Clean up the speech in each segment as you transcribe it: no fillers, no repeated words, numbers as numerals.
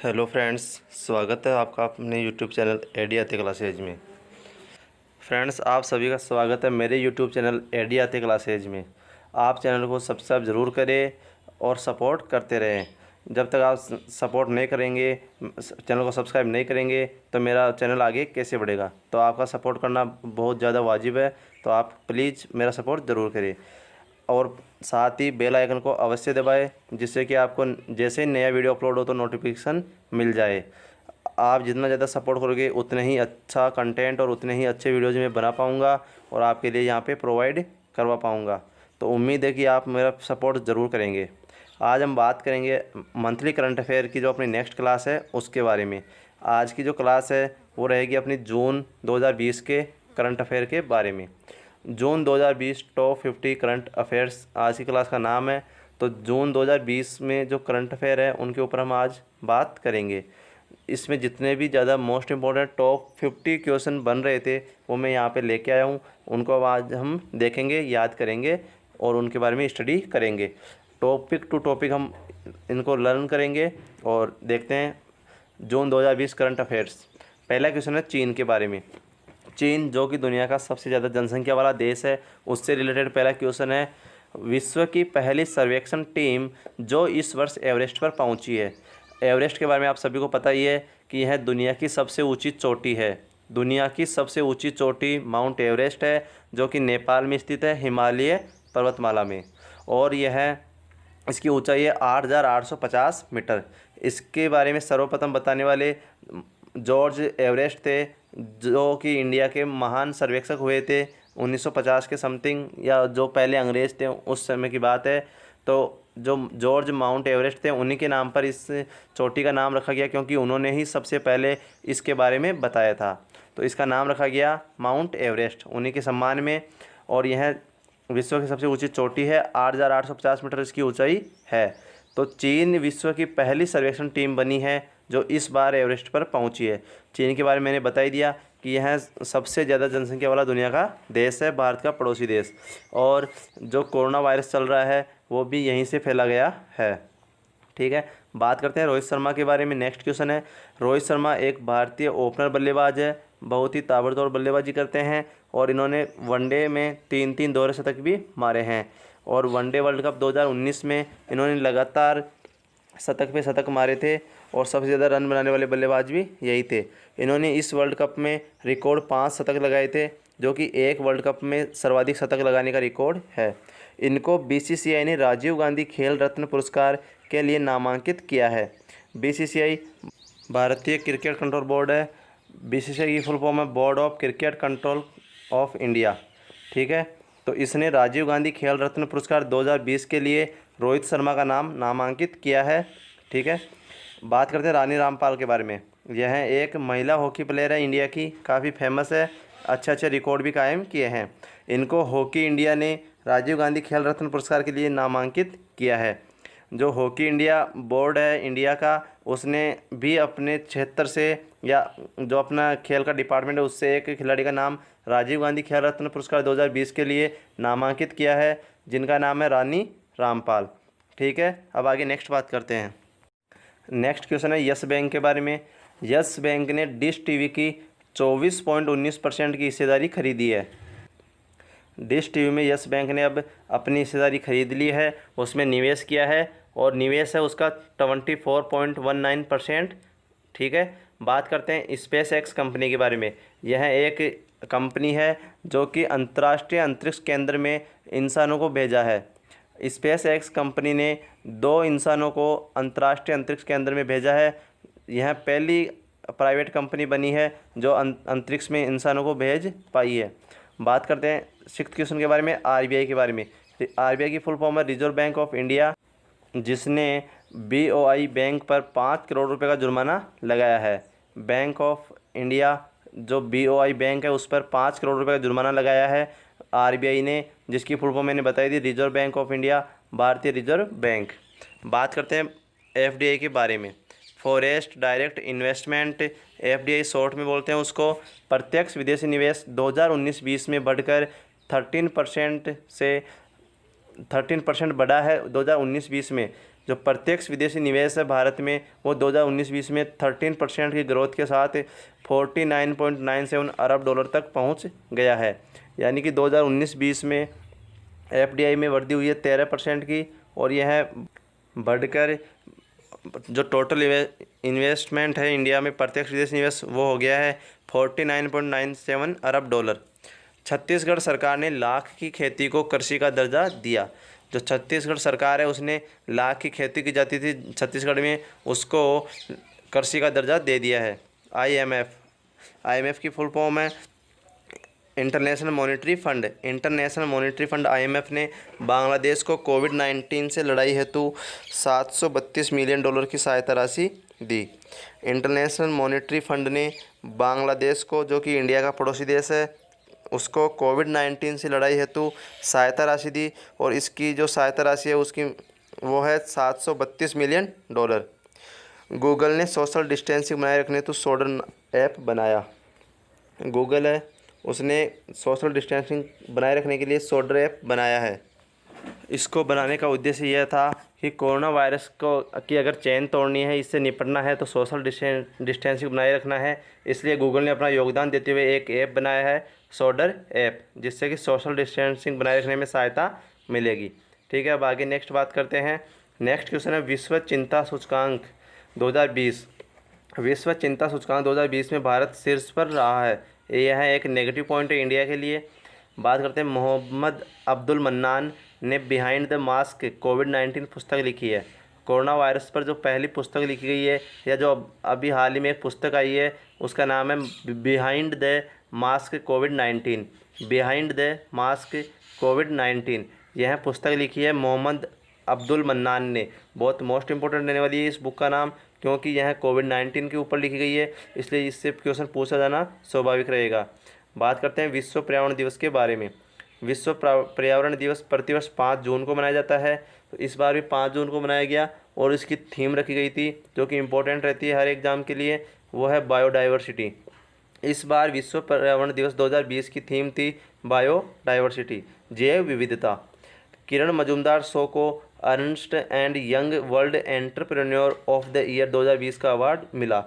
Hello friends, स्वागत है आपका अपने यूट्यूब चैनल एडी आते क्लासेज में। फ्रेंड्स, आप सभी का स्वागत है मेरे यूट्यूब चैनल एडी आते क्लासेज में। आप चैनल को सब्सक्राइब ज़रूर करें और सपोर्ट करते रहें। जब तक आप सपोर्ट नहीं करेंगे, चैनल को सब्सक्राइब नहीं करेंगे, तो मेरा चैनल आगे कैसे बढ़ेगा। तो आपका सपोर्ट करना बहुत ज़्यादा वाजिब है, तो आप प्लीज़ मेरा सपोर्ट ज़रूर करें और साथ ही बेल आइकन को अवश्य दबाएं, जिससे कि आपको जैसे ही नया वीडियो अपलोड हो तो नोटिफिकेशन मिल जाए। आप जितना ज़्यादा सपोर्ट करोगे उतने ही अच्छा कंटेंट और उतने ही अच्छे वीडियोज़ मैं बना पाऊँगा और आपके लिए यहाँ पे प्रोवाइड करवा पाऊँगा। तो उम्मीद है कि आप मेरा सपोर्ट ज़रूर करेंगे। आज हम बात करेंगे मंथली करंट अफेयर की जो अपनी नेक्स्ट क्लास है उसके बारे में। आज की जो क्लास है वो रहेगी अपनी जून 2020 के करंट अफेयर के बारे में। जून 2020 टॉप 50 करंट अफेयर्स आज की क्लास का नाम है। तो जून 2020 में जो करंट अफेयर है उनके ऊपर हम आज बात करेंगे। इसमें जितने भी ज़्यादा मोस्ट इम्पोर्टेंट टॉप 50 क्वेश्चन बन रहे थे वो मैं यहाँ पे लेके आया हूँ। उनको अब आज हम देखेंगे, याद करेंगे और उनके बारे में स्टडी करेंगे। टॉपिक टू टॉपिक हम इनको लर्न करेंगे और देखते हैं जून 2020 करंट अफेयर्स। पहला क्वेश्चन है चीन के बारे में। चीन जो कि दुनिया का सबसे ज़्यादा जनसंख्या वाला देश है, उससे रिलेटेड पहला क्वेश्चन है। विश्व की पहली सर्वेक्षण टीम जो इस वर्ष एवरेस्ट पर पहुंची है। एवरेस्ट के बारे में आप सभी को पता ही है कि यह दुनिया की सबसे ऊंची चोटी है। दुनिया की सबसे ऊंची चोटी माउंट एवरेस्ट है, जो कि नेपाल में स्थित है, हिमालय पर्वतमाला में। और यह इसकी ऊंचाई है 8,850 मीटर। इसके बारे में सर्वप्रथम बताने वाले जॉर्ज एवरेस्ट थे, जो कि इंडिया के महान सर्वेक्षक हुए थे 1950 के समथिंग, या जो पहले अंग्रेज़ थे उस समय की बात है। तो जो जॉर्ज माउंट एवरेस्ट थे उन्हीं के नाम पर इस चोटी का नाम रखा गया, क्योंकि उन्होंने ही सबसे पहले इसके बारे में बताया था। तो इसका नाम रखा गया माउंट एवरेस्ट उन्हीं के सम्मान में। और यह विश्व की सबसे ऊंची चोटी है, 8,850 मीटर इसकी ऊंचाई है। तो चीन विश्व की पहली सर्वेक्षण टीम बनी है जो इस बार एवरेस्ट पर पहुंची है। चीन के बारे में मैंने बता ही दिया कि यह सबसे ज़्यादा जनसंख्या वाला दुनिया का देश है, भारत का पड़ोसी देश। और जो कोरोना वायरस चल रहा है वो भी यहीं से फैला गया है। ठीक है, बात करते हैं रोहित शर्मा के बारे में। नेक्स्ट क्वेश्चन है। रोहित शर्मा एक भारतीय ओपनर बल्लेबाज है, बहुत ही ताबड़तोड़ बल्लेबाजी करते हैं और इन्होंने वनडे में 3-3 दोहरे शतक भी मारे हैं। और वनडे वर्ल्ड कप 2019 में इन्होंने लगातार शतक पे शतक मारे थे और सबसे ज़्यादा रन बनाने वाले बल्लेबाज भी यही थे। इन्होंने इस वर्ल्ड कप में रिकॉर्ड 5 शतक लगाए थे, जो कि एक वर्ल्ड कप में सर्वाधिक शतक लगाने का रिकॉर्ड है। इनको बीसीसीआई ने राजीव गांधी खेल रत्न पुरस्कार के लिए नामांकित किया है। बीसीसीआई भारतीय क्रिकेट कंट्रोल बोर्ड है। बीसीसीआई की फुल फॉर्म है board of cricket control of India. ठीक है, तो इसने राजीव गांधी खेल रत्न पुरस्कार 2020 के लिए रोहित शर्मा का नाम नामांकित किया है। ठीक है, बात करते हैं रानी रामपाल के बारे में। यह एक महिला हॉकी प्लेयर है, इंडिया की, काफ़ी फेमस है, अच्छे अच्छे रिकॉर्ड भी कायम किए हैं। इनको हॉकी इंडिया ने राजीव गांधी खेल रत्न पुरस्कार के लिए नामांकित किया है। जो हॉकी इंडिया बोर्ड है इंडिया का, उसने भी अपने क्षेत्र से या जो अपना खेल का डिपार्टमेंट है उससे एक खिलाड़ी का नाम राजीव गांधी खेल रत्न पुरस्कार 2020 के लिए नामांकित किया है, जिनका नाम है रानी रामपाल। ठीक है, अब आगे नेक्स्ट बात करते हैं। नेक्स्ट क्वेश्चन है यस बैंक के बारे में। यस बैंक ने डिश टीवी की 24.19% की हिस्सेदारी खरीदी है। डिश टीवी में यस बैंक ने अब अपनी हिस्सेदारी खरीद ली है, उसमें निवेश किया है और निवेश है उसका 24.19%। ठीक है, बात करते हैं स्पेस एक्स कंपनी के बारे में। यह एक कंपनी है जो कि अंतर्राष्ट्रीय अंतरिक्ष केंद्र में इंसानों को भेजा है। स्पेस एक्स कंपनी ने 2 इंसानों को अंतर्राष्ट्रीय अंतरिक्ष केंद्र में भेजा है। यह पहली प्राइवेट कंपनी बनी है जो अंतरिक्ष में इंसानों को भेज पाई है। बात करते हैं 6th क्वेश्चन के बारे में, आरबीआई के बारे में। आरबीआई की फुल फॉर्म है रिजर्व बैंक ऑफ इंडिया, जिसने बीओआई बैंक पर 5 करोड़ रुपए का जुर्माना लगाया है। बैंक ऑफ इंडिया जो बीओआई बैंक है उस पर 5 करोड़ रुपए का जुर्माना लगाया है आरबीआई ने, जिसकी फुल फॉर्म मैंने बताई थी, रिजर्व बैंक ऑफ इंडिया, भारतीय रिजर्व बैंक। बात करते हैं एफडीआई के बारे में। Forest direct investment, FDI short में बोलते हैं उसको। प्रत्यक्ष विदेशी निवेश 2019-20 में बढ़कर 13% से 13% बढ़ा है 2019-20 में। जो प्रत्यक्ष विदेशी निवेश है भारत में वो 2019-20 में 13% की ग्रोथ के साथ 49.97 अरब डॉलर तक पहुंच गया है। यानी कि 2019-20 में एफडीआई में वृद्धि हुई है 13% की, और यह बढ़कर जो टोटल इन्वेस्टमेंट है इंडिया में प्रत्यक्ष विदेशी निवेश वो हो गया है 49.97 अरब डॉलर। छत्तीसगढ़ सरकार ने लाख की खेती को कृषि का दर्जा दिया। जो छत्तीसगढ़ सरकार है उसने लाख की खेती की जाती थी छत्तीसगढ़ में, उसको कृषि का दर्जा दे दिया है। आईएमएफ की फुल फॉर्म है international monetary fund. International monetary fund IMF ने बांग्लादेश को कोविड-19 से लड़ाई हेतु 732 मिलियन डॉलर की सहायता राशि दी। इंटरनेशनल मॉनेटरी फंड ने बांग्लादेश को, जो कि इंडिया का पड़ोसी देश है, उसको कोविड-19 से लड़ाई हेतु सहायता राशि दी, और इसकी जो सहायता राशि है उसकी वो है 732 मिलियन डॉलर। गूगल ने सोशल डिस्टेंसिंग बनाए रखने हेतु सोडर ऐप बनाया। गूगल है उसने सोशल डिस्टेंसिंग बनाए रखने के लिए सोडर ऐप बनाया है। इसको बनाने का उद्देश्य यह था कि कोरोना वायरस को की अगर चेन तोड़नी है, इससे निपटना है, तो सोशल डिस्टेंसिंग बनाए रखना है। इसलिए गूगल ने अपना योगदान देते हुए एक ऐप बनाया है सोडर ऐप, जिससे कि सोशल डिस्टेंसिंग बनाए रखने में सहायता मिलेगी। ठीक है, अब आगे नेक्स्ट बात करते हैं। नेक्स्ट क्वेश्चन है विश्व चिंता सूचकांक 2020। विश्व चिंता सूचकांक 2020 में भारत शीर्ष पर रहा है। यह एक नेगेटिव पॉइंट है इंडिया के लिए। बात करते हैं मोहम्मद अब्दुल मन्नान ने बिहाइंड द मास्क कोविड-19 पुस्तक लिखी है। कोरोना वायरस पर जो पहली पुस्तक लिखी गई है, या जो अभी हाल ही में एक पुस्तक आई है, उसका नाम है बिहाइंड द मास्क कोविड-19। बिहाइंड द मास्क कोविड-19 यह पुस्तक लिखी है मोहम्मद अब्दुल मन्नान ने। बहुत मोस्ट इंपॉर्टेंट रहने वाली है इस बुक का नाम, क्योंकि यह कोविड-19 के ऊपर लिखी गई है, इसलिए इससे क्वेश्चन पूछा जाना स्वाभाविक रहेगा। बात करते हैं विश्व पर्यावरण दिवस के बारे में। विश्व पर्यावरण दिवस प्रतिवर्ष 5 जून को मनाया जाता है। तो इस बार भी 5 जून को मनाया गया, और इसकी थीम रखी गई थी जो कि इम्पोर्टेंट रहती है हर एग्ज़ाम के लिए, वो है बायोडाइवर्सिटी। इस बार विश्व पर्यावरण दिवस 2020 की थीम थी बायोडाइवर्सिटी, जैव विविधता। किरण मजूमदार शो को Ernst and young world entrepreneur of the year 2020 का अवार्ड मिला।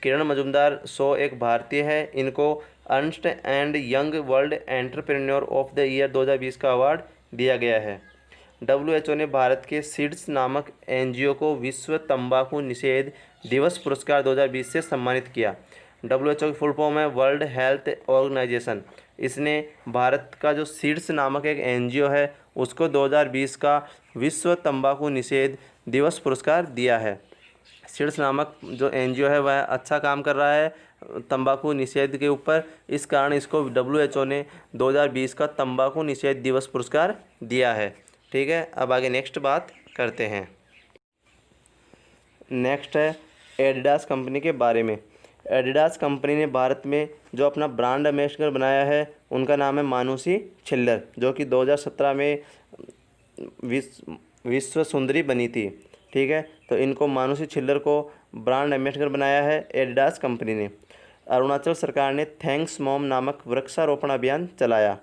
किरण मजूमदार शो एक भारतीय है, इनको Ernst and young world entrepreneur of the year 2020 का अवार्ड दिया गया है। WHO ने भारत के सीड्स नामक एनजीओ को विश्व तंबाकू निषेध दिवस पुरस्कार 2020 से सम्मानित किया। WHO की फुल फॉर्म है वर्ल्ड हेल्थ ऑर्गेनाइजेशन। इसने भारत का जो सीड्स नामक एक एनजीओ है उसको 2020 का विश्व तंबाकू निषेध दिवस पुरस्कार दिया है। सीड्स नामक जो एनजीओ है वह अच्छा काम कर रहा है तंबाकू निषेध के ऊपर, इस कारण इसको WHO ने 2020 का तंबाकू निषेध दिवस पुरस्कार दिया है। ठीक है, अब आगे नेक्स्ट बात करते हैं। नेक्स्ट है एडिडास कंपनी के बारे में। एडिडास कंपनी ने भारत में जो अपना ब्रांड एम्बेसडर बनाया है उनका नाम है मानुषी छिल्लर, जो कि 2017 में विश्व सुंदरी बनी थी। ठीक है, तो इनको मानुषी छिल्लर को ब्रांड एम्बेसडर बनाया है एडिडास कंपनी ने। अरुणाचल सरकार ने थैंक्स मॉम नामक वृक्षारोपण अभियान चलाया।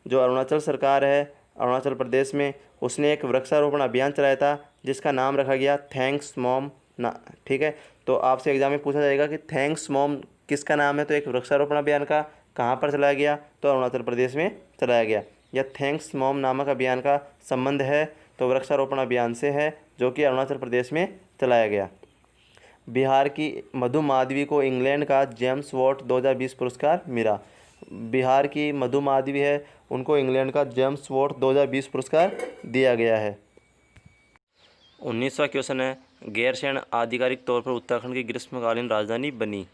जो अरुणाचल सरकार है अरुणाचल प्रदेश में, उसने एक वृक्षारोपण अभियान चलाया था जिसका नाम रखा गया थैंक्स मॉम ना। ठीक है, तो आपसे एग्जाम में पूछा जाएगा कि थैंक्स मॉम किसका नाम है, तो एक वृक्षारोपण अभियान का कहाँ पर चलाया गया, तो अरुणाचल प्रदेश में चलाया गया। या थैंक्स मॉम नामक अभियान का संबंध है तो वृक्षारोपण अभियान से है, जो कि अरुणाचल प्रदेश में चलाया गया। बिहार की मधु माधवी को इंग्लैंड का जेम्स वॉट 2020 पुरस्कार मिला। बिहार की मधु माधवी है, उनको इंग्लैंड का जेम्स वॉट 2020 पुरस्कार दिया गया है। 19वां क्वेश्चन है गैरसैंण आधिकारिक तौर पर उत्तराखंड की ग्रीष्मकालीन राजधानी बनी।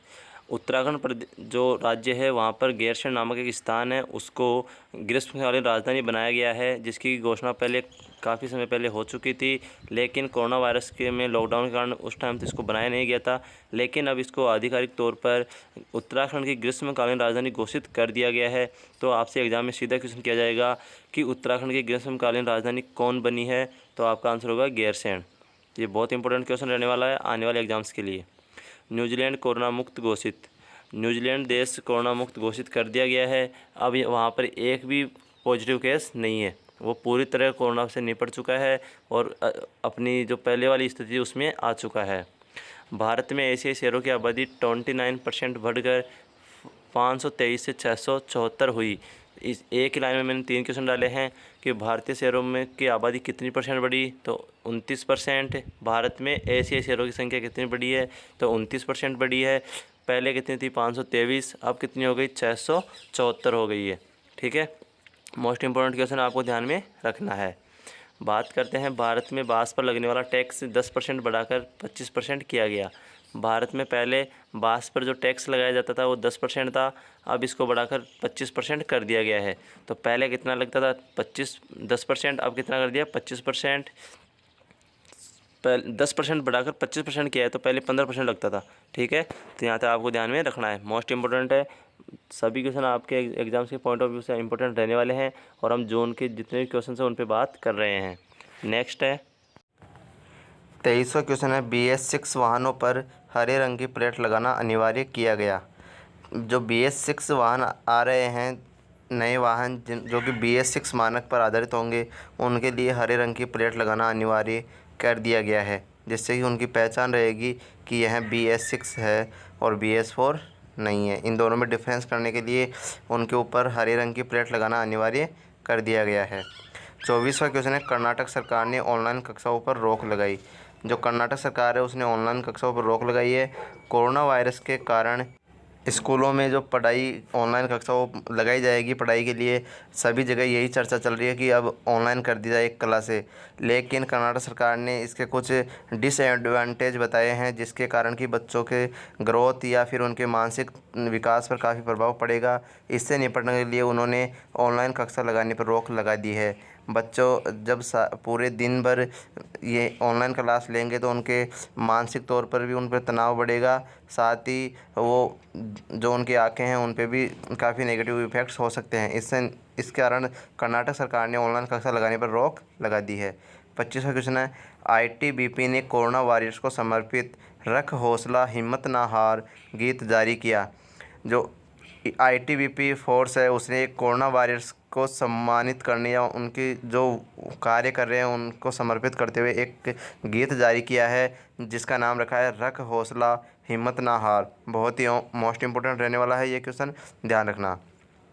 उत्तराखंड जो राज्य है वहाँ पर गैरसैंण नामक एक स्थान है, उसको ग्रीष्मकालीन राजधानी बनाया गया है, जिसकी घोषणा पहले काफ़ी समय पहले हो चुकी थी, लेकिन कोरोना वायरस के में लॉकडाउन के कारण उस टाइम तो इसको बनाया नहीं गया था। लेकिन अब इसको आधिकारिक तौर पर उत्तराखंड की ग्रीष्मकालीन राजधानी घोषित कर दिया गया है। तो आपसे एग्जाम में सीधा क्वेश्चन किया जाएगा कि उत्तराखंड की ग्रीष्मकालीन राजधानी कौन बनी है, तो आपका आंसर होगा गैरसैंण। ये बहुत इंपॉर्टेंट क्वेश्चन रहने वाला है आने वाले एग्जाम्स के लिए। न्यूजीलैंड कोरोना मुक्त घोषित। न्यूजीलैंड देश कोरोना मुक्त घोषित कर दिया गया है। अब वहाँ पर एक भी पॉजिटिव केस नहीं है। वो पूरी तरह कोरोना से निपट चुका है और अपनी जो पहले वाली स्थिति उसमें आ चुका है। भारत में एशियाई शेरों की आबादी 29% बढ़कर 523 से 674 हुई। इस एक ही लाइन में मैंने 3 क्वेश्चन डाले हैं कि भारतीय शेयरों में की आबादी कितनी परसेंट बढ़ी, तो 29%। भारत में एशियाई शेयरों की संख्या कितनी बढ़ी है, तो 29% बढ़ी है। पहले कितनी थी 523, अब कितनी हो गई 674 हो गई है। ठीक है, मोस्ट इम्पोर्टेंट क्वेश्चन आपको ध्यान में रखना है। बात करते हैं भारत में बाँस पर लगने वाला टैक्स 10% बढ़ाकर 25% किया गया। भारत में पहले बाँस पर जो टैक्स लगाया जाता था वो 10% था, अब इसको बढ़ाकर 25% कर दिया गया है। तो पहले कितना लगता था 10%, अब कितना कर दिया 25%। 10% बढ़ाकर 25% किया है, तो पहले 15% लगता था। ठीक है, तो यहाँ तक आपको ध्यान में रखना है, मोस्ट इम्पोर्टेंट है। सभी क्वेश्चन आपके एग्जाम्स के पॉइंट ऑफ व्यू से इंपॉर्टेंट रहने वाले हैं और हम जोन के जितने भी क्वेश्चन हैं उन पे बात कर रहे हैं। नेक्स्ट है 23वां क्वेश्चन है, BS6 वाहनों पर हरे रंग की प्लेट लगाना अनिवार्य किया गया। जो BS6 वाहन आ रहे हैं, नए वाहन जो कि BS6 मानक पर आधारित होंगे, उनके लिए हरे रंग की प्लेट लगाना अनिवार्य कर दिया गया है, जिससे कि उनकी पहचान रहेगी कि यह BS6 है और BS4 नहीं है। इन दोनों में डिफरेंस करने के लिए उनके ऊपर हरे रंग की प्लेट लगाना अनिवार्य कर दिया गया है। 24वां क्वेश्चन है, कर्नाटक सरकार ने ऑनलाइन कक्षाओं पर रोक लगाई। जो कर्नाटक सरकार है उसने ऑनलाइन कक्षाओं पर रोक लगाई है। कोरोना वायरस के कारण स्कूलों में जो पढ़ाई ऑनलाइन कक्षाओं लगाई जाएगी पढ़ाई के लिए, सभी जगह यही चर्चा चल रही है कि अब ऑनलाइन कर दी जाए क्लासें। लेकिन कर्नाटक सरकार ने इसके कुछ डिसएडवांटेज बताए हैं, जिसके कारण कि बच्चों के ग्रोथ या फिर उनके मानसिक विकास पर काफ़ी प्रभाव पड़ेगा। इससे निपटने के लिए उन्होंने ऑनलाइन कक्षा लगाने पर रोक लगा दी है। बच्चों जब पूरे दिन भर ये ऑनलाइन क्लास लेंगे तो उनके मानसिक तौर पर भी उन पर तनाव बढ़ेगा, साथ ही वो जो उनकी आंखें हैं उन पे भी काफ़ी नेगेटिव इफ़ेक्ट्स हो सकते हैं। इस कारण कर्नाटक सरकार ने ऑनलाइन कक्षा लगाने पर रोक लगा दी है। 25वां क्वेश्चन है, ITBP ने कोरोना वॉरियर्स को समर्पित रख हौसला हिम्मत ना हार गीत जारी किया। जो ITBP फोर्स है उसने कोरोना वॉरियर्स को सम्मानित करने या उनकी जो कार्य कर रहे हैं उनको समर्पित करते हुए एक गीत जारी किया है, जिसका नाम रखा है रख हौसला हिम्मत ना हार। बहुत ही मोस्ट इम्पोर्टेंट रहने वाला है ये क्वेश्चन, ध्यान रखना।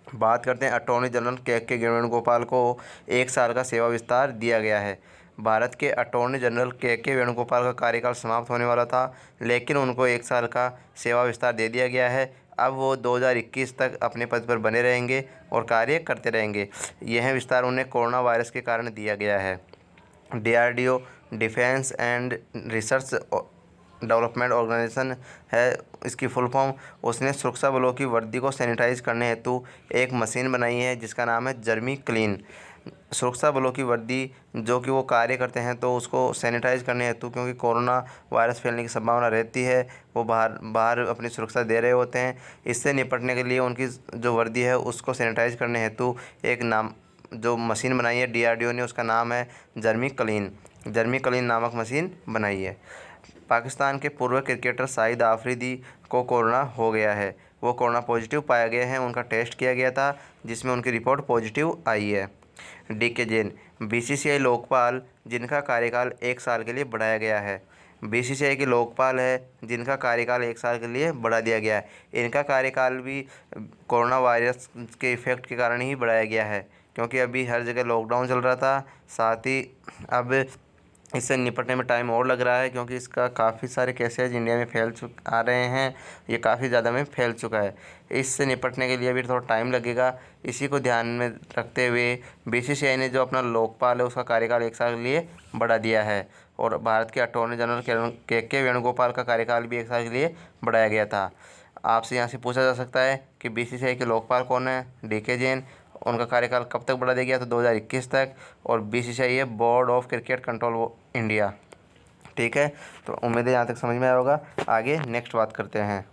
बात करते हैं अटॉर्नी जनरल के वेणुगोपाल को 1 साल का सेवा विस्तार दिया गया है। भारत के अटॉर्नी जनरल के वेणुगोपाल का कार्यकाल समाप्त होने वाला था, लेकिन उनको 1 साल का सेवा विस्तार दे दिया गया है। अब वो 2021 तक अपने पद पर बने रहेंगे और कार्य करते रहेंगे। यह विस्तार उन्हें कोरोना वायरस के कारण दिया गया है। DRDO defence and research development organisation है इसकी फुल फॉर्म। उसने सुरक्षा बलों की वर्दी को सैनिटाइज करने हेतु एक मशीन बनाई है जिसका नाम है जर्मी क्लीन। सुरक्षा बलों की वर्दी जो कि वो कार्य करते हैं तो उसको सैनिटाइज करने हेतु, क्योंकि कोरोना वायरस फैलने की संभावना रहती है, वो बाहर अपनी सुरक्षा दे रहे होते हैं। इससे निपटने के लिए उनकी जो वर्दी है उसको सैनिटाइज करने हेतु एक जो मशीन बनाई है DRDO ने, उसका नाम है जर्मी क्लीन नामक मशीन बनाई है। पाकिस्तान के पूर्व क्रिकेटर शाहिद आफरीदी को कोरोना हो गया है। वो कोरोना पॉजिटिव पाया गया है, उनका टेस्ट किया गया था जिसमें उनकी रिपोर्ट पॉजिटिव आई है। DK जैन BCCI लोकपाल जिनका कार्यकाल 1 साल के लिए बढ़ाया गया है। BCCI के लोकपाल है जिनका कार्यकाल 1 साल के लिए बढ़ा दिया गया है। इनका कार्यकाल भी कोरोना वायरस के इफ़ेक्ट के कारण ही बढ़ाया गया है, क्योंकि अभी हर जगह लॉकडाउन चल रहा था। साथ ही अब इससे निपटने में टाइम और लग रहा है, क्योंकि इसका काफ़ी सारे केसेज इंडिया में आ रहे हैं, ये काफ़ी ज़्यादा में फैल चुका है। इससे निपटने के लिए भी थोड़ा टाइम लगेगा। इसी को ध्यान में रखते हुए BCCI ने जो अपना लोकपाल है उसका कार्यकाल 1 साल के लिए बढ़ा दिया है, और भारत के अटॉर्नी जनरल के वेणुगोपाल का कार्यकाल भी 1 साल के लिए बढ़ाया गया था। आपसे यहाँ से पूछा जा सकता है कि BCCI के लोकपाल कौन है? DK जैन। उनका कार्यकाल कब तक बढ़ा दिया गया? तो 2021 तक। और BCCI है board of cricket control India. ठीक है, तो उम्मीद है यहाँ तक समझ में आया होगा। आगे नेक्स्ट बात करते हैं।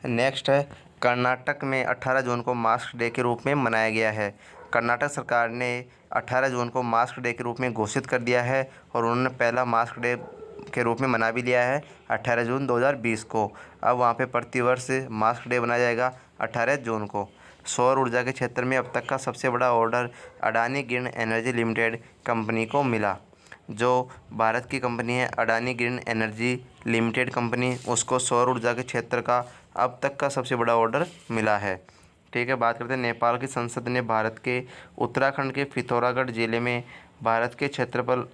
नेक्स्ट है, कर्नाटक में 18 जून को मास्क डे के रूप में मनाया गया है। कर्नाटक सरकार ने 18 जून को मास्क डे के रूप में घोषित कर दिया है, और उन्होंने पहला मास्क डे के रूप में मना भी लिया है 18 जून 2020 को। अब वहाँ पे प्रतिवर्ष मास्क डे मनाया जाएगा 18 जून को। सौर ऊर्जा के क्षेत्र में अब तक का सबसे बड़ा order Adani green energy limited company को मिला। जो भारत की कंपनी है Adani green energy limited company, उसको सौर ऊर्जा के क्षेत्र का अब तक का सबसे बड़ा ऑर्डर मिला है। ठीक है, बात करते हैं नेपाल की संसद ने भारत के उत्तराखंड के पिथौरागढ़ जिले में भारत के क्षेत्रफल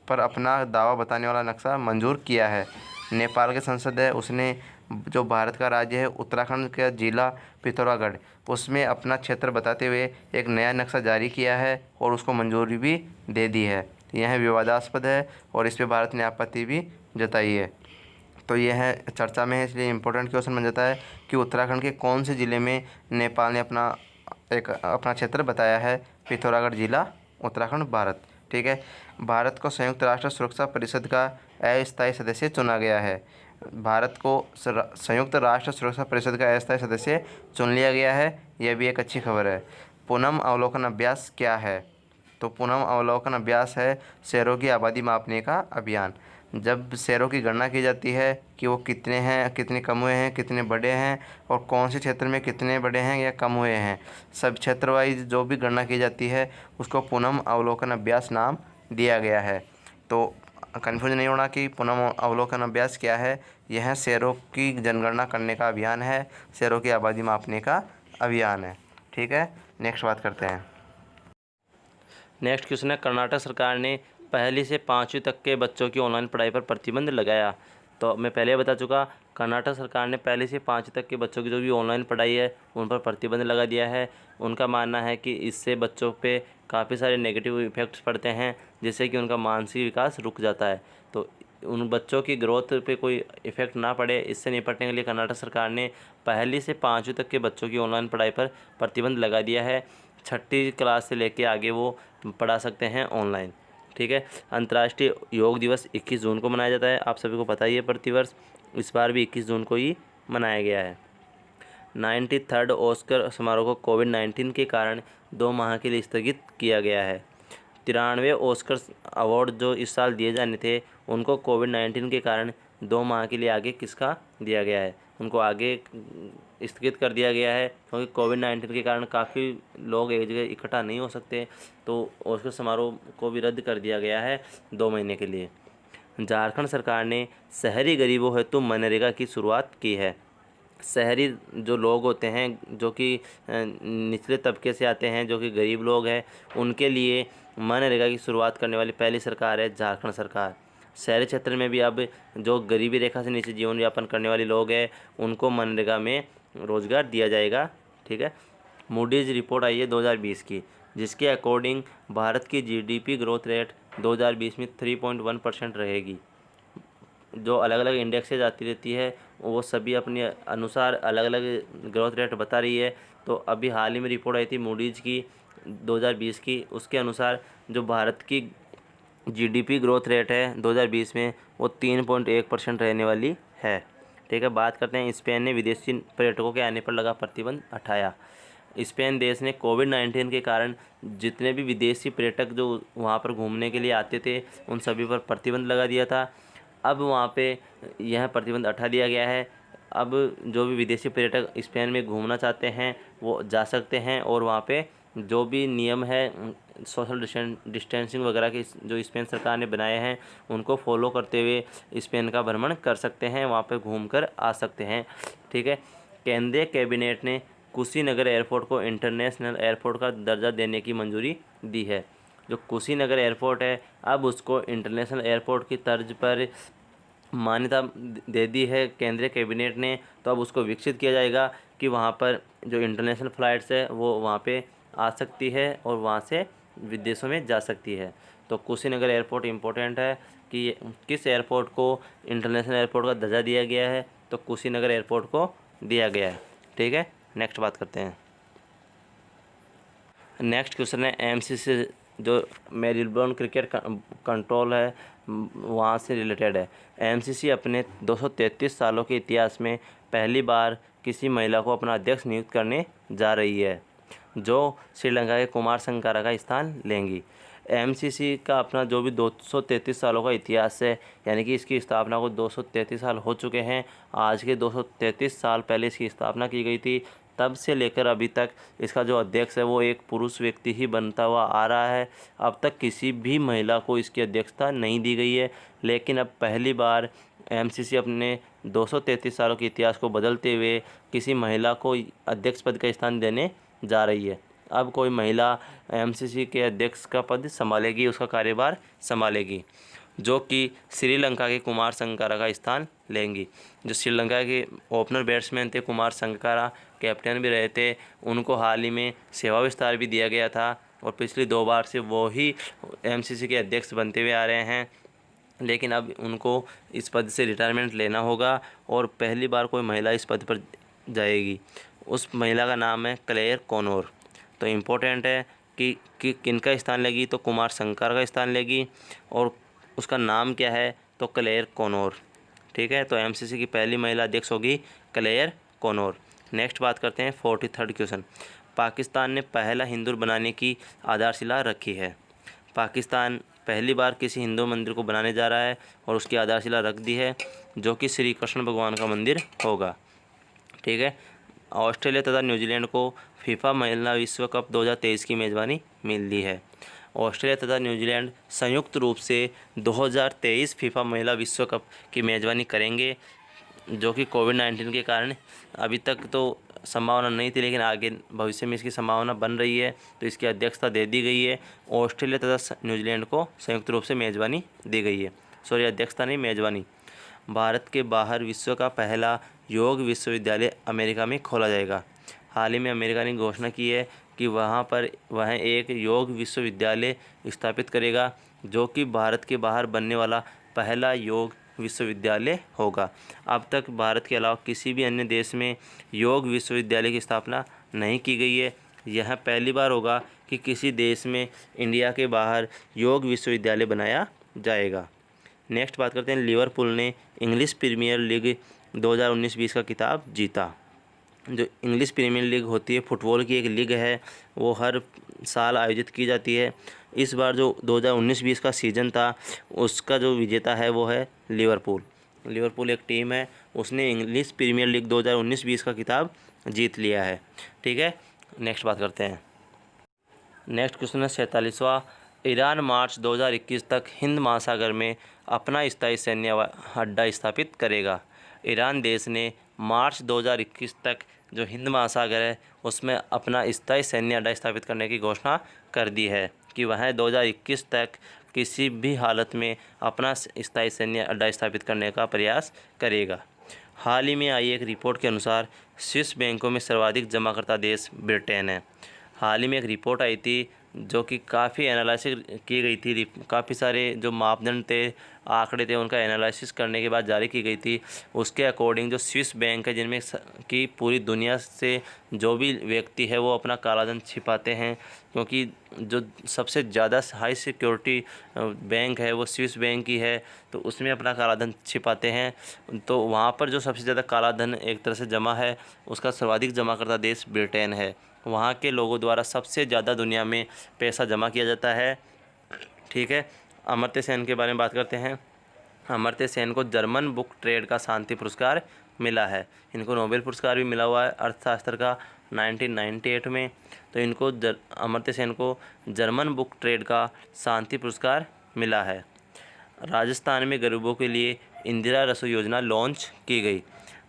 पर अपना दावा बताने वाला नक्शा मंजूर किया है। नेपाल की संसद है उसने जो भारत का राज्य है उत्तराखंड का जिला पिथौरागढ़, उसमें अपना क्षेत्र बताते हुए एक नया नक्शा जारी किया है और उसको मंजूरी भी दे दी है। यह विवादास्पद है और इस पर भारत ने आपत्ति भी जताई है। तो यह है चर्चा में है, इसलिए इम्पोर्टेंट क्वेश्चन बन जाता है कि उत्तराखंड के कौन से ज़िले में नेपाल ने अपना क्षेत्र बताया है। पिथौरागढ़ जिला, उत्तराखंड, भारत। ठीक है, भारत को संयुक्त राष्ट्र सुरक्षा परिषद का अस्थायी सदस्य चुना गया है। भारत को संयुक्त राष्ट्र सुरक्षा परिषद का अस्थायी सदस्य चुन लिया गया है, यह भी एक अच्छी खबर है। पुनम अवलोकन अभ्यास क्या है? तो पुनम अवलोकन अभ्यास है शहरों की आबादी मापने का अभियान। जब शहरों की गणना की जाती है कि वो कितने हैं, कितने कम हुए हैं, कितने बड़े हैं और कौन से क्षेत्र में कितने बड़े हैं या कम हुए हैं, सब क्षेत्र वाइज जो भी गणना की जाती है उसको पुनम अवलोकन अभ्यास नाम दिया गया है। तो कन्फ्यूज नहीं होना कि पुनम अवलोकन अभ्यास क्या है। यह शहरों की जनगणना करने का अभियान है, शहरों की आबादी मापने का अभियान है। ठीक है, नेक्स्ट बात करते हैं। नेक्स्ट क्वेश्चन है, कर्नाटक सरकार ने पहली से 5वीं तक के बच्चों की ऑनलाइन पढ़ाई पर प्रतिबंध लगाया। तो मैं पहले बता चुका, कर्नाटक सरकार ने पहली से 5वीं तक के बच्चों की जो भी ऑनलाइन पढ़ाई है उन पर प्रतिबंध लगा दिया है। उनका मानना है कि इससे बच्चों पे काफ़ी सारे नेगेटिव इफ़ेक्ट्स पड़ते हैं, जिससे कि उनका मानसिक विकास रुक जाता है। तो उन बच्चों की ग्रोथ पे कोई इफ़ेक्ट ना पड़े, इससे निपटने के लिए कर्नाटक सरकार ने पहली से 5वीं तक के बच्चों की ऑनलाइन पढ़ाई पर प्रतिबंध लगा दिया है। 6ठी क्लास से लेके आगे वो पढ़ा सकते हैं ऑनलाइन। ठीक है, अंतर्राष्ट्रीय योग दिवस 21 जून को मनाया जाता है, आप सभी को पता ही है प्रतिवर्ष। इस बार भी 21 जून को ही मनाया गया है। 93rd ऑस्कर समारोह को कोविड-19 के कारण 2 माह के लिए स्थगित किया गया है। 93 ऑस्कर अवार्ड जो इस साल दिए जाने थे उनको कोविड-19 के कारण 2 माह के लिए आगे किसका दिया गया है, उनको आगे स्थगित कर दिया गया है, क्योंकि कोविड-19 के कारण काफ़ी लोग एक जगह इकट्ठा नहीं हो सकते, तो ऑस्कर समारोह को भी रद्द कर दिया गया है 2 महीने के लिए। झारखंड सरकार ने शहरी गरीबों हेतु मनरेगा की शुरुआत की है। शहरी जो लोग होते हैं जो कि निचले तबके से आते हैं, जो कि गरीब लोग हैं, उनके लिए मनरेगा की शुरुआत करने वाली पहली सरकार है झारखंड सरकार। शहरी क्षेत्र में भी अब जो गरीबी रेखा से नीचे जीवन यापन करने वाले लोग हैं उनको मनरेगा में रोज़गार दिया जाएगा। ठीक है, मूडीज रिपोर्ट आई है 2020 की, जिसके अकॉर्डिंग भारत की जीडीपी ग्रोथ रेट 2020 में 3.1% रहेगी। जो अलग अलग इंडेक्सेज आती रहती है वो सभी अपने अनुसार अलग अलग ग्रोथ रेट बता रही है। तो अभी हाल ही में रिपोर्ट आई थी मूडीज की 2020 की, उसके अनुसार जो भारत की जीडीपी ग्रोथ रेट है 2020 में वो 3.1% रहने वाली है। ठीक है, बात करते हैं, स्पेन ने विदेशी पर्यटकों के आने पर लगा प्रतिबंध हटाया। स्पेन देश ने कोविड-19 के कारण जितने भी विदेशी पर्यटक जो वहाँ पर घूमने के लिए आते थे उन सभी पर प्रतिबंध लगा दिया था। अब वहाँ पे यह प्रतिबंध हटा दिया गया है। अब जो भी विदेशी पर्यटक स्पेन में घूमना चाहते हैं वो जा सकते हैं और वहाँ पे जो भी नियम है सोशल डिस्टेंसिंग वगैरह के जो स्पेन सरकार ने बनाए हैं उनको फॉलो करते हुए स्पेन का भ्रमण कर सकते हैं, वहाँ पे घूमकर आ सकते हैं। ठीक है, केंद्रीय कैबिनेट ने कुशीनगर एयरपोर्ट को इंटरनेशनल एयरपोर्ट का दर्जा देने की मंजूरी दी है। जो कुशीनगर एयरपोर्ट है अब उसको इंटरनेशनल एयरपोर्ट की तर्ज पर मान्यता दे दी है केंद्रीय कैबिनेट ने। तो अब उसको विकसित किया जाएगा कि वहाँ पर जो इंटरनेशनल फ़्लाइट्स है वो वहाँ पे आ सकती है और वहाँ से विदेशों में जा सकती है। तो कुशीनगर एयरपोर्ट इम्पोर्टेंट है कि किस एयरपोर्ट को इंटरनेशनल एयरपोर्ट का दर्जा दिया गया है, तो कुशीनगर एयरपोर्ट को दिया गया है। ठीक है, नेक्स्ट बात करते हैं। नेक्स्ट क्वेश्चन है एमसीसी जो मेलबोर्न क्रिकेट कंट्रोल है वहाँ से रिलेटेड है। एमसीसी अपने 233 सालों के इतिहास में पहली बार किसी महिला को अपना अध्यक्ष नियुक्त करने जा रही है, जो श्रीलंका के कुमार संगकारा का स्थान लेंगी। एमसीसी का अपना जो भी 233 सालों का इतिहास है, यानी कि इसकी स्थापना को 233 साल हो चुके हैं। आज के 233 साल पहले इसकी स्थापना की गई थी, तब से लेकर अभी तक इसका जो अध्यक्ष है वो एक पुरुष व्यक्ति ही बनता हुआ आ रहा है। अब तक किसी भी महिला को इसकी अध्यक्षता नहीं दी गई है, लेकिन अब पहली बार एमसीसी अपने 233 सालों के इतिहास को बदलते हुए किसी महिला को अध्यक्ष पद का स्थान देने जा रही है। अब कोई महिला एमसीसी के अध्यक्ष का पद संभालेगी, उसका कार्यभार संभालेगी, जो कि श्रीलंका के कुमार संगकारा का स्थान लेंगी। जो श्रीलंका के ओपनर बैट्समैन थे कुमार संगकारा, कैप्टन भी रहे थे, उनको हाल ही में सेवा विस्तार भी दिया गया था और पिछली 2 बार से वो ही एमसीसी के अध्यक्ष बनते हुए आ रहे हैं। लेकिन अब उनको इस पद से रिटायरमेंट लेना होगा और पहली बार कोई महिला इस पद पर जाएगी। उस महिला का नाम है क्लेयर कॉनोर। तो इम्पोर्टेंट है कि किनका स्थान लेगी, तो कुमार संगकारा का स्थान लेगी और उसका नाम क्या है, तो क्लेयर कॉनोर। ठीक है, तो एमसीसी की पहली महिला अध्यक्ष होगी क्लेयर कॉनोर। नेक्स्ट बात करते हैं 43rd क्वेश्चन। पाकिस्तान ने पहला हिंदू बनाने की आधारशिला रखी है। पाकिस्तान पहली बार किसी हिंदू मंदिर को बनाने जा रहा है और उसकी आधारशिला रख दी है, जो कि श्री कृष्ण भगवान का मंदिर होगा। ठीक है, ऑस्ट्रेलिया तथा न्यूजीलैंड को फीफा महिला विश्व कप 2023 की मेज़बानी मिली है। ऑस्ट्रेलिया तथा न्यूजीलैंड संयुक्त रूप से 2023 फीफा महिला विश्व कप की मेज़बानी करेंगे, जो कि कोविड-19 के कारण अभी तक तो संभावना नहीं थी, लेकिन आगे भविष्य में इसकी संभावना बन रही है, तो इसकी अध्यक्षता दे दी गई है। ऑस्ट्रेलिया तथा न्यूजीलैंड को संयुक्त रूप से मेज़बानी दी गई है। सॉरी, अध्यक्षता नहीं, मेज़बानी। भारत के बाहर विश्व का पहला योग विश्वविद्यालय अमेरिका में खोला जाएगा। हाल ही में अमेरिका ने घोषणा की है कि वह एक योग विश्वविद्यालय स्थापित करेगा, जो कि भारत के बाहर बनने वाला पहला योग विश्वविद्यालय होगा। अब तक भारत के अलावा किसी भी अन्य देश में योग विश्वविद्यालय की स्थापना नहीं की गई है। यह पहली बार होगा कि किसी देश में इंडिया के बाहर योग विश्वविद्यालय बनाया जाएगा। नेक्स्ट बात करते हैं, लिवरपूल ने इंग्लिश प्रीमियर लीग 2019-20 का खिताब जीता। जो इंग्लिश प्रीमियर लीग होती है, फुटबॉल की एक लीग है, वो हर साल आयोजित की जाती है। इस बार जो 2019-20 का सीज़न था, उसका जो विजेता है वो है लिवरपूल। लिवरपूल एक टीम है, उसने इंग्लिश प्रीमियर लीग 2019-20 का खिताब जीत लिया है। ठीक है, नेक्स्ट बात करते हैं। नेक्स्ट क्वेश्चन है 47वां। ईरान मार्च 2021 तक हिंद महासागर में अपना स्थायी सैन्य अड्डा स्थापित करेगा। ईरान देश ने मार्च 2021 तक जो हिंद महासागर है उसमें अपना स्थायी सैन्य अड्डा स्थापित करने की घोषणा कर दी है कि वह 2021 तक किसी भी हालत में अपना स्थायी सैन्य अड्डा स्थापित करने का प्रयास करेगा। हाल ही में आई एक रिपोर्ट के अनुसार स्विस बैंकों में सर्वाधिक जमाकर्ता देश ब्रिटेन है। हाल ही में एक रिपोर्ट आई थी जो कि काफ़ी एनालिसिस की गई थी, काफ़ी सारे जो मापदंड थे, आंकड़े थे, उनका एनालिसिस करने के बाद जारी की गई थी। उसके अकॉर्डिंग जो स्विस बैंक है, जिनमें कि पूरी दुनिया से जो भी व्यक्ति है वो अपना कालाधन छिपाते हैं, क्योंकि जो सबसे ज़्यादा हाई सिक्योरिटी बैंक है वो स्विस बैंक ही है, तो उसमें अपना कालाधन छिपाते हैं। तो वहाँ पर जो सबसे ज़्यादा कालाधन एक तरह से जमा है, उसका सर्वाधिक जमा करता देश ब्रिटेन है। वहाँ के लोगों द्वारा सबसे ज़्यादा दुनिया में पैसा जमा किया जाता है। ठीक है, अमर्त्य सेन के बारे में बात करते हैं। अमर्त्य सेन को जर्मन बुक ट्रेड का शांति पुरस्कार मिला है। इनको नोबेल पुरस्कार भी मिला हुआ है अर्थशास्त्र का 1998 में। तो इनको अमर्त्य सेन को जर्मन बुक ट्रेड का शांति पुरस्कार मिला है। राजस्थान में गरीबों के लिए इंदिरा रसोई योजना लॉन्च की गई।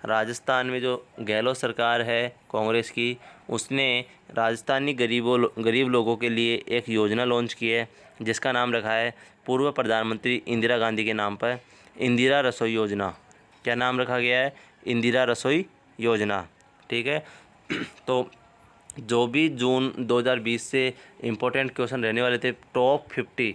राजस्थान में जो गहलोत सरकार है कांग्रेस की, उसने राजस्थानी गरीब लोगों के लिए एक योजना लॉन्च की है, जिसका नाम रखा है पूर्व प्रधानमंत्री इंदिरा गांधी के नाम पर इंदिरा रसोई योजना। क्या नाम रखा गया है? इंदिरा रसोई योजना। ठीक है, तो जो भी जून 2020 से इम्पोर्टेंट क्वेश्चन रहने वाले थे, टॉप 50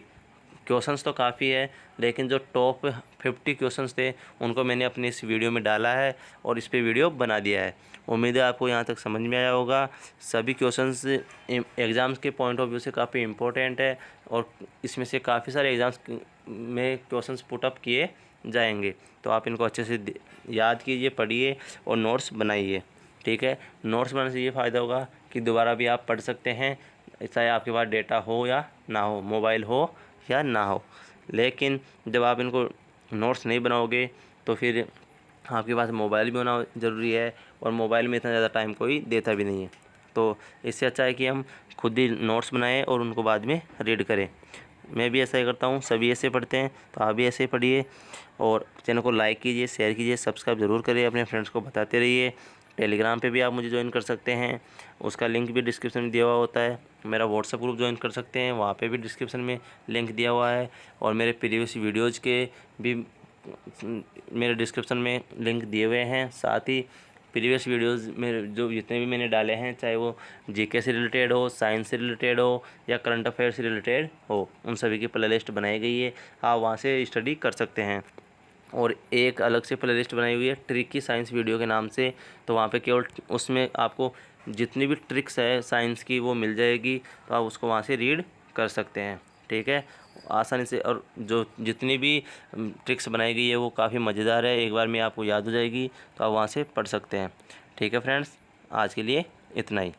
क्वेश्चंस तो काफ़ी है, लेकिन जो टॉप 50 क्वेश्चंस थे उनको मैंने अपनी इस वीडियो में डाला है और इस पे वीडियो बना दिया है। उम्मीद है आपको यहाँ तक समझ में आया होगा। सभी क्वेश्चंस एग्ज़ाम्स के पॉइंट ऑफ व्यू से काफ़ी इम्पोर्टेंट है और इसमें से काफ़ी सारे एग्ज़ाम्स में क्वेश्चंस पुटअप किए जाएंगे, तो आप इनको अच्छे से याद कीजिए, पढ़िए और नोट्स बनाइए। ठीक है, नोट्स बनाने से ये फ़ायदा होगा कि दोबारा भी आप पढ़ सकते हैं, चाहे आपके पास डेटा हो या ना हो, मोबाइल हो या ना हो। लेकिन जब आप इनको नोट्स नहीं बनाओगे तो फिर आपके पास मोबाइल भी होना ज़रूरी है, और मोबाइल में इतना ज़्यादा टाइम कोई देता भी नहीं है। तो इससे अच्छा है कि हम खुद ही नोट्स बनाएं और उनको बाद में रीड करें। मैं भी ऐसा ही करता हूँ, सभी ऐसे पढ़ते हैं, तो आप भी ऐसे ही पढ़िए। और चैनल को लाइक कीजिए, शेयर कीजिए, सब्सक्राइब ज़रूर करिए, अपने फ्रेंड्स को बताते रहिए। टेलीग्राम पे भी आप मुझे ज्वाइन कर सकते हैं, उसका लिंक भी डिस्क्रिप्शन में दिया हुआ होता है। मेरा व्हाट्सएप ग्रुप ज्वाइन कर सकते हैं, वहाँ पे भी डिस्क्रिप्शन में लिंक दिया हुआ है। और मेरे प्रीवियस वीडियोज़ के भी मेरे डिस्क्रिप्शन में लिंक दिए हुए हैं। साथ ही प्रीवियस वीडियोज़ में जो जितने भी मैंने डाले हैं, चाहे वो जीके से रिलेटेड हो, साइंस से रिलेटेड हो, या करंट अफेयर से रिलेटेड हो, उन सभी की प्ले लिस्ट बनाई गई है, आप वहाँ से स्टडी कर सकते हैं। और एक अलग से प्ले लिस्ट बनाई हुई है ट्रिकी साइंस वीडियो के नाम से, तो वहाँ पे केवल उसमें आपको जितनी भी ट्रिक्स है साइंस की वो मिल जाएगी, तो आप उसको वहाँ से रीड कर सकते हैं। ठीक है, आसानी से। और जो जितनी भी ट्रिक्स बनाई गई है वो काफ़ी मज़ेदार है, एक बार में आपको याद हो जाएगी, तो आप वहाँ से पढ़ सकते हैं। ठीक है फ्रेंड्स, आज के लिए इतना ही।